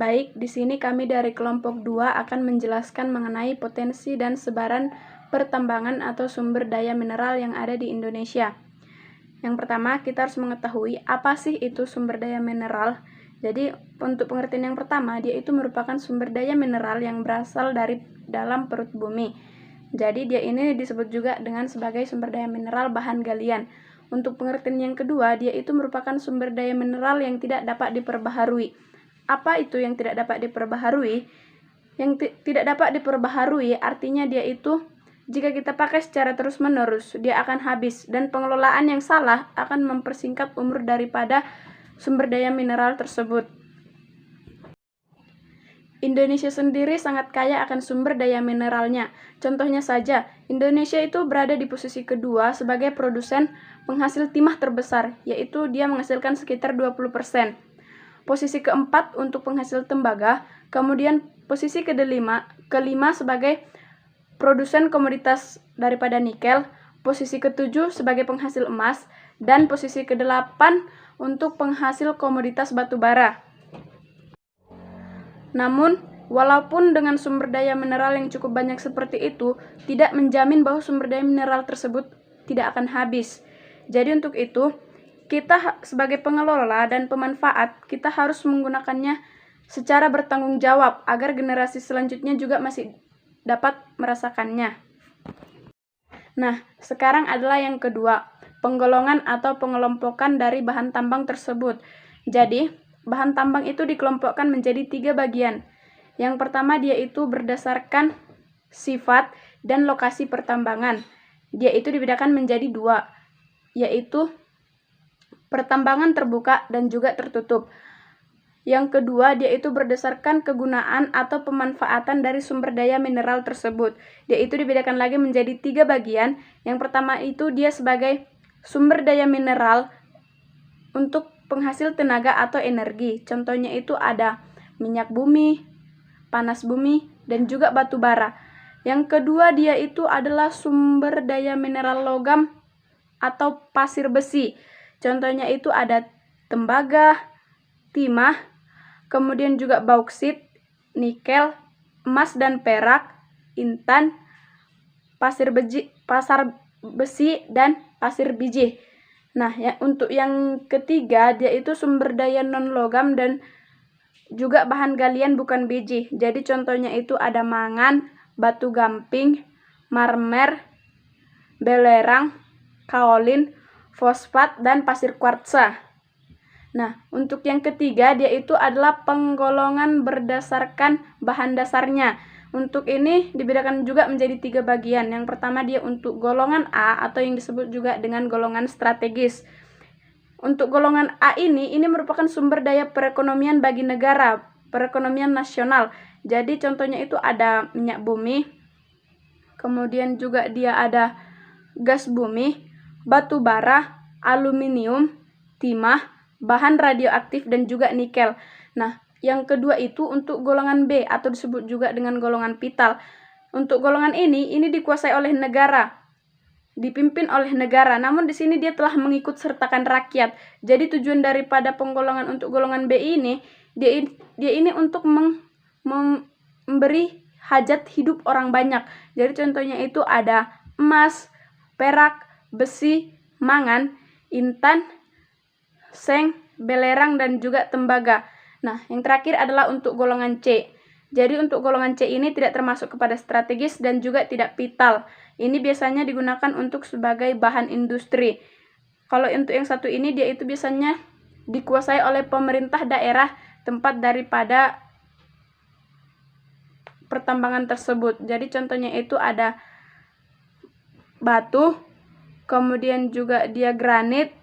Baik, di sini kami dari kelompok 2 akan menjelaskan mengenai potensi dan sebaran pertambangan atau sumber daya mineral yang ada di Indonesia. Yang pertama, kita harus mengetahui apa sih itu sumber daya mineral. Jadi, untuk pengertian yang pertama, dia itu merupakan sumber daya mineral yang berasal dari dalam perut bumi. Jadi, dia ini disebut juga dengan sebagai sumber daya mineral bahan galian. Untuk pengertian yang kedua, dia itu merupakan sumber daya mineral yang tidak dapat diperbaharui. Apa itu yang tidak dapat diperbaharui? Yang tidak dapat diperbaharui artinya dia itu jika kita pakai secara terus-menerus, dia akan habis dan pengelolaan yang salah akan mempersingkat umur daripada sumber daya mineral tersebut. Indonesia sendiri sangat kaya akan sumber daya mineralnya. Contohnya saja, Indonesia itu berada di posisi kedua sebagai produsen penghasil timah terbesar, yaitu dia menghasilkan sekitar 20%. Posisi keempat untuk penghasil tembaga, kemudian posisi kelima sebagai produsen komoditas daripada nikel, posisi ketujuh sebagai penghasil emas, dan posisi kedelapan untuk penghasil komoditas batu bara. Namun, walaupun dengan sumber daya mineral yang cukup banyak seperti itu, tidak menjamin bahwa sumber daya mineral tersebut tidak akan habis. Jadi untuk itu, kita sebagai pengelola dan pemanfaat, kita harus menggunakannya secara bertanggung jawab agar generasi selanjutnya juga masih dapat merasakannya. Nah, sekarang adalah yang kedua, penggolongan atau pengelompokan dari bahan tambang tersebut. Jadi, bahan tambang itu dikelompokkan menjadi 3 bagian. Yang pertama, dia itu berdasarkan sifat dan lokasi pertambangan. Dia itu dibedakan menjadi 2, yaitu pertambangan terbuka dan juga tertutup. Yang kedua, dia itu berdasarkan kegunaan atau pemanfaatan dari sumber daya mineral tersebut. Dia itu dibedakan lagi menjadi 3 bagian. Yang pertama itu dia sebagai sumber daya mineral untuk penghasil tenaga atau energi. Contohnya itu ada minyak bumi, panas bumi, dan juga batu bara. Yang kedua, dia itu adalah sumber daya mineral logam atau pasir besi. Contohnya itu ada tembaga, timah, kemudian juga bauksit, nikel, emas dan perak, intan, pasar besi, dan pasir biji. Nah, untuk yang ketiga, dia itu sumber daya non-logam dan juga bahan galian bukan biji. Jadi contohnya itu ada mangan, batu gamping, marmer, belerang, kaolin, fosfat, dan pasir kuartsa. Nah, untuk yang ketiga, dia itu adalah penggolongan berdasarkan bahan dasarnya. Untuk ini dibedakan juga menjadi 3 bagian. Yang pertama, dia untuk golongan A atau yang disebut juga dengan golongan strategis. Untuk golongan A ini merupakan sumber daya perekonomian bagi negara, perekonomian nasional. Jadi contohnya itu ada minyak bumi, kemudian juga dia ada gas bumi, batu bara, aluminium, timah, bahan radioaktif, dan juga nikel. Nah, yang kedua itu untuk golongan B atau disebut juga dengan golongan vital. Untuk golongan ini dikuasai oleh negara, dipimpin oleh negara. Namun di sini dia telah mengikut sertakan rakyat. Jadi tujuan daripada penggolongan untuk golongan B ini, dia ini untuk memberi hajat hidup orang banyak. Jadi contohnya itu ada emas, perak, besi, mangan, intan, seng, belerang, dan juga tembaga. Nah, yang terakhir adalah untuk golongan C. Jadi untuk golongan C ini tidak termasuk kepada strategis dan juga tidak vital. Ini biasanya digunakan untuk sebagai bahan industri. Kalau untuk yang satu ini, dia itu biasanya dikuasai oleh pemerintah daerah tempat daripada pertambangan tersebut. Jadi contohnya itu ada batu, kemudian juga dia granit,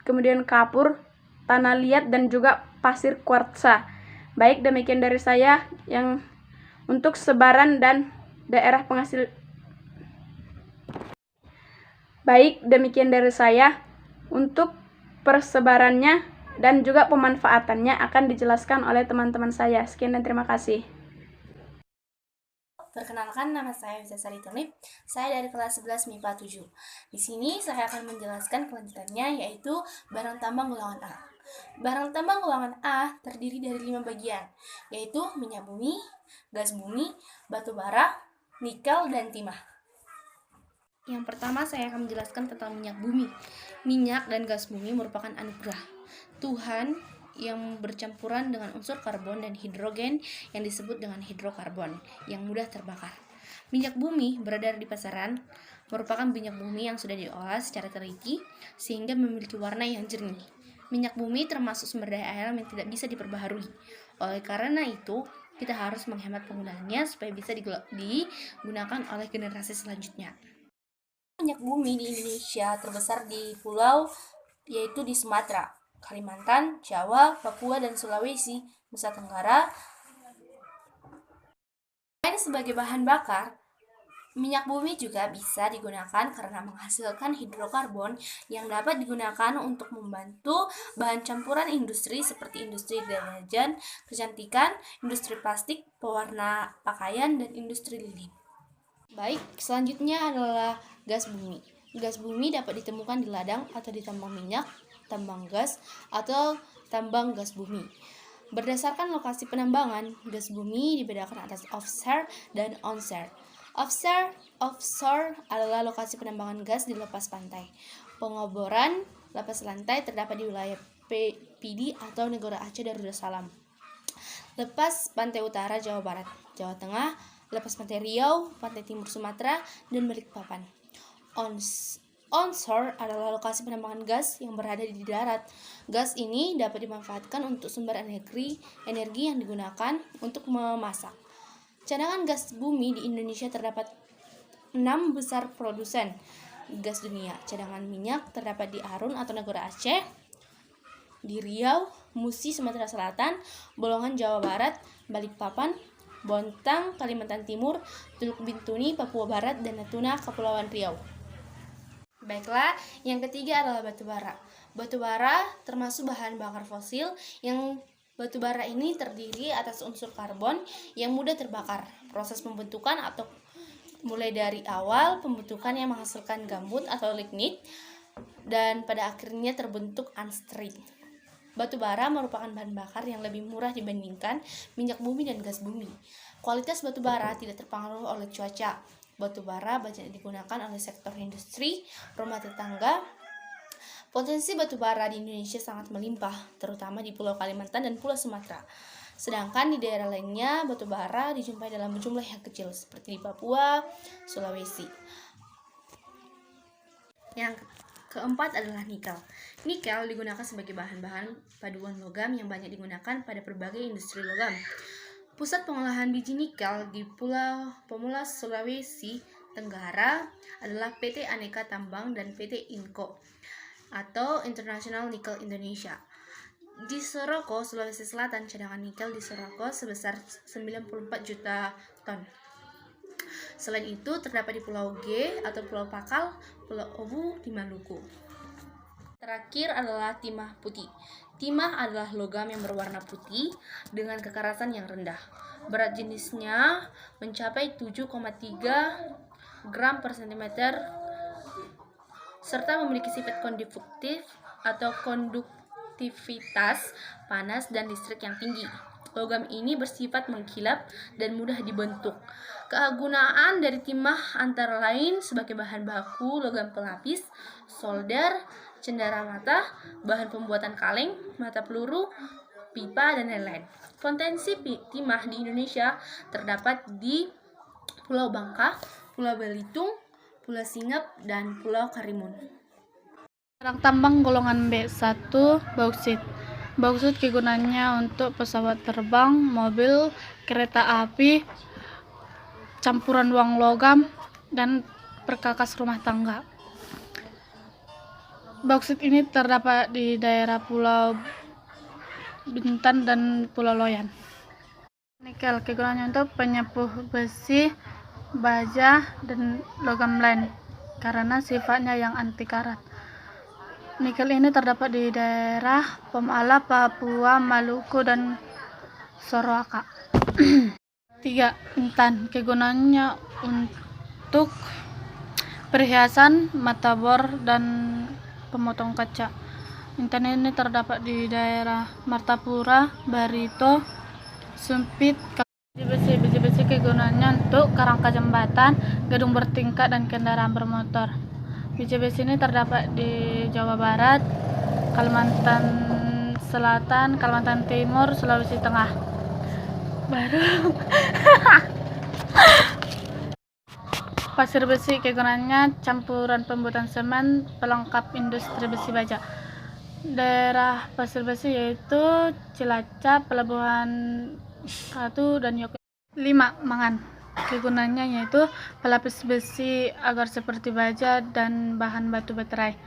kemudian kapur, tanah liat, dan juga pasir kuartsa. Baik, demikian dari saya yang untuk sebaran dan daerah penghasil. Baik, demikian dari saya untuk persebarannya dan juga pemanfaatannya akan dijelaskan oleh teman-teman saya. Sekian dan terima kasih. Perkenalkan, nama saya Wiza Sari Tulip. Saya dari kelas 11 MIPA 7. Di sini saya akan menjelaskan kelanjutannya, yaitu barang tambang golongan A. Barang tambang golongan A terdiri dari 5 bagian, yaitu minyak bumi, gas bumi, batu bara, nikel, dan timah. Yang pertama saya akan menjelaskan tentang minyak bumi. Minyak dan gas bumi merupakan anugerah Tuhan yang bercampuran dengan unsur karbon dan hidrogen yang disebut dengan hidrokarbon yang mudah terbakar. Minyak bumi beredar di pasaran merupakan minyak bumi yang sudah diolah secara teliti sehingga memiliki warna yang jernih. Minyak bumi termasuk sumber daya alam yang tidak bisa diperbaharui. Oleh karena itu, kita harus menghemat penggunaannya supaya bisa digunakan oleh generasi selanjutnya. Minyak bumi di Indonesia terbesar di pulau, yaitu di Sumatera, Kalimantan, Jawa, Papua, dan Sulawesi, Nusa Tenggara. Selain sebagai bahan bakar, minyak bumi juga bisa digunakan karena menghasilkan hidrokarbon yang dapat digunakan untuk membantu bahan campuran industri seperti industri deterjen, kecantikan, industri plastik, pewarna pakaian, dan industri lilin. Baik, selanjutnya adalah gas bumi. Gas bumi dapat ditemukan di ladang atau di tambang minyak, tambang gas, atau tambang gas bumi. Berdasarkan lokasi penambangan, gas bumi dibedakan atas offshore dan onshore. Offshore adalah lokasi penambangan gas di lepas pantai. Pengoboran lepas lantai terdapat di wilayah PD atau Negara Aceh Darussalam. Lepas pantai utara Jawa Barat, Jawa Tengah, lepas pantai Riau, pantai timur Sumatera, dan Balikpapan. Onshore adalah lokasi penambangan gas yang berada di darat. Gas ini dapat dimanfaatkan untuk sumber energi yang digunakan untuk memasak. Cadangan gas bumi di Indonesia terdapat 6 besar produsen gas dunia. Cadangan minyak terdapat di Arun atau Negara Aceh, di Riau, Musi, Sumatera Selatan, Bolongan, Jawa Barat, Balikpapan, Bontang, Kalimantan Timur, Teluk Bintuni, Papua Barat, dan Natuna, Kepulauan Riau. Baiklah, yang ketiga adalah batu bara. Batu bara termasuk bahan bakar fosil yang batu bara ini terdiri atas unsur karbon yang mudah terbakar. Proses pembentukan atau mulai dari awal pembentukan yang menghasilkan gambut atau lignit dan pada akhirnya terbentuk anstrit. Batu bara merupakan bahan bakar yang lebih murah dibandingkan minyak bumi dan gas bumi. Kualitas batu bara tidak terpengaruh oleh cuaca. Batu bara banyak digunakan oleh sektor industri, rumah tangga. Potensi batu bara di Indonesia sangat melimpah, terutama di Pulau Kalimantan dan Pulau Sumatera. Sedangkan di daerah lainnya, batu bara dijumpai dalam jumlah yang kecil, seperti di Papua, Sulawesi. Yang keempat adalah nikel. Nikel digunakan sebagai bahan-bahan paduan logam yang banyak digunakan pada berbagai industri logam. Pusat pengolahan biji nikel di Pulau Pemulas, Sulawesi Tenggara adalah PT Aneka Tambang dan PT Inco atau International Nickel Indonesia. Di Soroko, Sulawesi Selatan, cadangan nikel di Soroko sebesar 94 juta ton. Selain itu, terdapat di Pulau G atau Pulau Pakal, Pulau Obu di Maluku. Terakhir adalah timah putih. Timah adalah logam yang berwarna putih dengan kekerasan yang rendah. Berat jenisnya mencapai 7,3 gram per cm serta memiliki sifat konduktif atau konduktivitas panas dan listrik yang tinggi. Logam ini bersifat mengkilap dan mudah dibentuk. Kegunaan dari timah antara lain sebagai bahan baku logam pelapis, solder, cendera mata, bahan pembuatan kaleng, mata peluru, pipa, dan lain-lain. Potensi timah di Indonesia terdapat di Pulau Bangka, Pulau Belitung, Pulau Singap, dan Pulau Karimun. Barang tambang golongan B1, bauksit. Bauksit kegunaannya untuk pesawat terbang, mobil, kereta api, campuran uang logam, dan perkakas rumah tangga. Bauksit ini terdapat di daerah Pulau Bintan dan Pulau Loyan. Nikel kegunaannya untuk penyepuh besi, baja, dan logam lain karena sifatnya yang anti karat. Nikel ini terdapat di daerah Pemala, Papua, Maluku, dan Soraka. 3. Intan kegunaannya untuk perhiasan, mata bor, dan pemotong kaca. Intan ini terdapat di daerah Martapura, Barito, Sumpit. Besi kegunaannya untuk kerangka jembatan, gedung bertingkat, dan kendaraan bermotor. Besi ini terdapat di Jawa Barat, Kalimantan Selatan, Kalimantan Timur, Sulawesi Tengah. Baru pasir besi kegunaannya campuran pembuatan semen pelengkap industri besi baja. Daerah pasir besi yaitu Cilacap, Pelabuhan Ratu, dan Yoke. 5. Mangan. Kegunaannya yaitu pelapis besi agar seperti baja dan bahan batu baterai.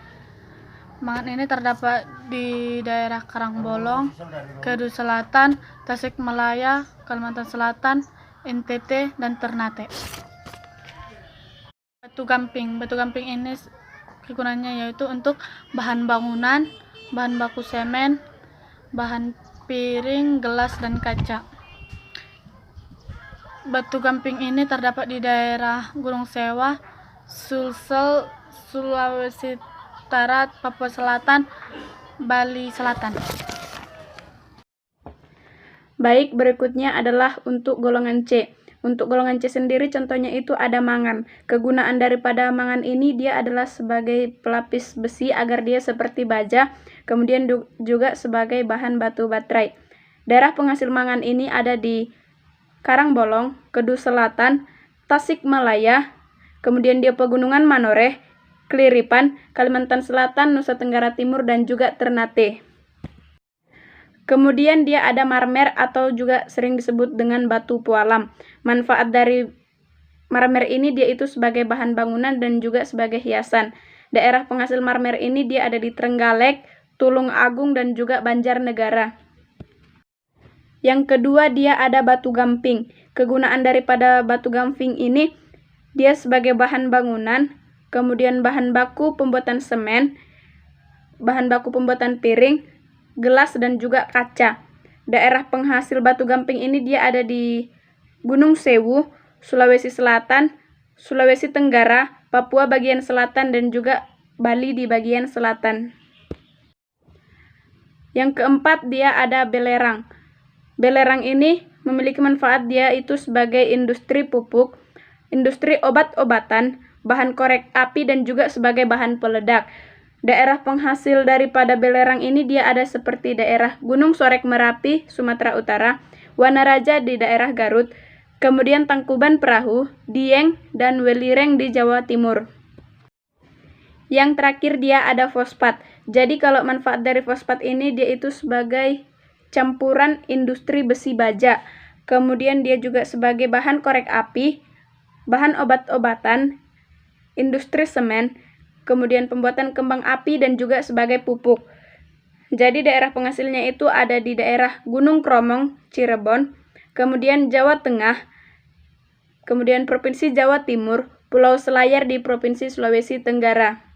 Mangan ini terdapat di daerah Karangbolong, Kedu Selatan, Tasikmalaya, Kalimantan Selatan, NTT, dan Ternate. Batu gamping. Batu gamping ini kegunaannya yaitu untuk bahan bangunan, bahan baku semen, bahan piring, gelas, dan kaca. Batu gamping ini terdapat di daerah Gunung Sewa, Sulsel, Sulawesi Utara, Papua Selatan, Bali Selatan. Baik, berikutnya adalah untuk golongan C. Untuk golongan C sendiri contohnya itu ada mangan. Kegunaan daripada mangan ini dia adalah sebagai pelapis besi agar dia seperti baja, kemudian juga sebagai bahan batu baterai. Daerah penghasil mangan ini ada di Karangbolong, Kedu Selatan, Tasikmalaya, kemudian dia Pegunungan Manoreh, Keliripan, Kalimantan Selatan, Nusa Tenggara Timur, dan juga Ternate. Kemudian dia ada marmer atau juga sering disebut dengan batu pualam. Manfaat dari marmer ini dia itu sebagai bahan bangunan dan juga sebagai hiasan. Daerah penghasil marmer ini dia ada di Trenggalek, Tulung Agung, dan juga Banjarnegara. Yang kedua dia ada batu gamping. Kegunaan daripada batu gamping ini dia sebagai bahan bangunan, kemudian bahan baku pembuatan semen, bahan baku pembuatan piring, gelas, dan juga kaca. Daerah penghasil batu gamping ini dia ada di Gunung Sewu, Sulawesi Selatan, Sulawesi Tenggara, Papua bagian selatan, dan juga Bali di bagian selatan. Yang keempat dia ada belerang. Belerang ini memiliki manfaat dia itu sebagai industri pupuk, industri obat-obatan, bahan korek api, dan juga sebagai bahan peledak. Daerah penghasil daripada belerang ini dia ada seperti daerah Gunung Sorek Merapi, Sumatera Utara, Wanaraja di daerah Garut, kemudian Tangkuban Perahu, Dieng, dan Welireng di Jawa Timur. Yang terakhir dia ada fosfat. Jadi kalau manfaat dari fosfat ini dia itu sebagai campuran industri besi baja. Kemudian dia juga sebagai bahan korek api, bahan obat-obatan, industri semen, kemudian pembuatan kembang api, dan juga sebagai pupuk. Jadi daerah penghasilnya itu ada di daerah Gunung Kromong, Cirebon, kemudian Jawa Tengah, kemudian Provinsi Jawa Timur, Pulau Selayar di Provinsi Sulawesi Tenggara.